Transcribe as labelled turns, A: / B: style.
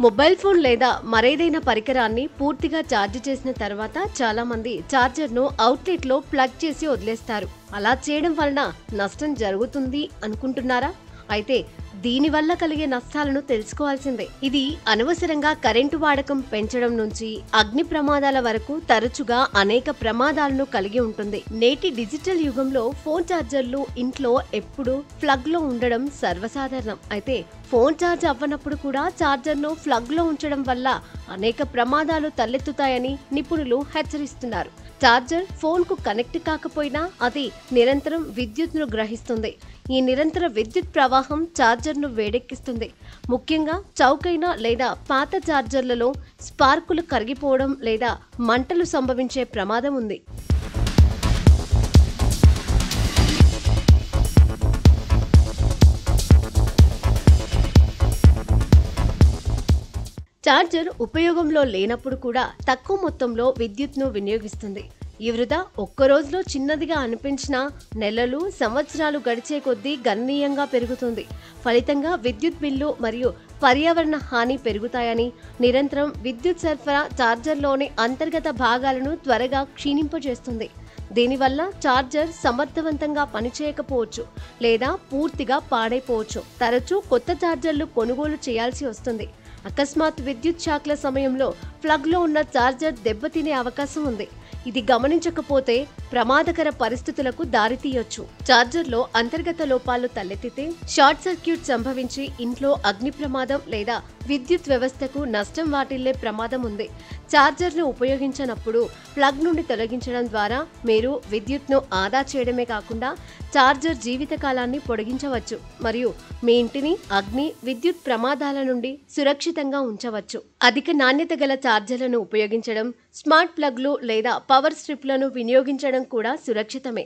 A: Mobile phone లేదా మరేదైనా పరికరాన్ని పూర్తిగా ఛార్జ్ చేసిన తర్వాత చాలా మంది ఛార్జర్ను అవుట్లెట్లో ప్లగ్ చేసి వదిలేస్తారు. అలా చేయడం వలన నష్టం జరుగుతుంది అనుకుంటున్నారా? అయితే దీనివల్ల కలిగే నష్టాలను తెలుసుకోవాల్సిందే. ఇది అనవసరంగా కరెంటు వాడకం పెంచడం నుంచి అగ్ని ప్రమాదాల వరకు తరచుగా అనేక ప్రమాదాలను కలిగి ఉంటుంది. నేటి డిజిటల్ యుగంలో ఫోన్ ఛార్జర్లు ఇంట్లో ఎప్పుడూ ప్లగ్ లో ఉండడం సర్వసాధారణం. అయితే ఫోన్ ఛార్జ్ అవ్వనప్పుడు కూడా ఛార్జర్ను ప్లగ్ లో ఉంచడం వల్ల అనేక ప్రమాదాలు తలెత్తుతాయని నిపుణులు హెచ్చరిస్తున్నారు. ఛార్జర్ ఫోన్ కు కనెక్ట్ కాకపోయినా అది నిరంతరం విద్యుత్తును గ్రహిస్తుంది. ఈ నిరంతర విద్యుత్ ప్రవాహం ఛార్జర్ను వేడెక్కిస్తుంది. ముఖ్యంగా చౌకైన లేదా పాత ఛార్జర్లలో స్పార్కులు కరిగిపోవడం లేదా మంటలు సంభవించే ప్రమాదం ఉంది. ఛార్జర్ ఉపయోగంలో లేనప్పుడు కూడా తక్కువ మొత్తంలో విద్యుత్ను వినియోగిస్తుంది. ఈ వృధా ఒక్క రోజులో చిన్నదిగా అనిపించినా నెలలు, సంవత్సరాలు గడిచే కొద్దీ గణనీయంగా పెరుగుతుంది. ఫలితంగా విద్యుత్ బిల్లు మరియు పర్యావరణ హాని పెరుగుతాయని, నిరంతరం విద్యుత్ సరఫరా ఛార్జర్లోని అంతర్గత భాగాలను త్వరగా క్షీణింపజేస్తుంది. దీనివల్ల ఛార్జర్ సమర్థవంతంగా పనిచేయకపోవచ్చు లేదా పూర్తిగా పాడైపోవచ్చు. తరచూ కొత్త ఛార్జర్లు కొనుగోలు చేయాల్సి వస్తుంది. అకస్మాత్ విద్యుత్ షాక్ల సమయంలో ప్లగ్లో ఉన్న ఛార్జర్ దెబ్బతినే అవకాశం ఉంది. ఇది గమనించకపోతే ప్రమాదకర పరిస్థితులకు దారితీయొచ్చు. ఛార్జర్లో అంతర్గత లోపాలు తలెత్తితే షార్ట్ సర్క్యూట్ సంభవించి ఇంట్లో అగ్ని ప్రమాదం లేదా విద్యుత్ వ్యవస్థకు నష్టం వాటిల్లే ప్రమాదం ఉంది. ఛార్జర్ను ఉపయోగించనప్పుడు ప్లగ్ నుండి తొలగించడం ద్వారా మీరు విద్యుత్ను ఆదా చేయడమే కాకుండా ఛార్జర్ జీవితకాలాన్ని పొడిగించవచ్చు మరియు మీ ఇంటిని అగ్ని, విద్యుత్ ప్రమాదాల నుండి సురక్షితంగా ఉంచవచ్చు. అధిక నాణ్యత గల ఛార్జర్లను ఉపయోగించడం, స్మార్ట్ ప్లగ్లు లేదా పవర్ స్ట్రిప్లను వినియోగించడం కూడా సురక్షితమే.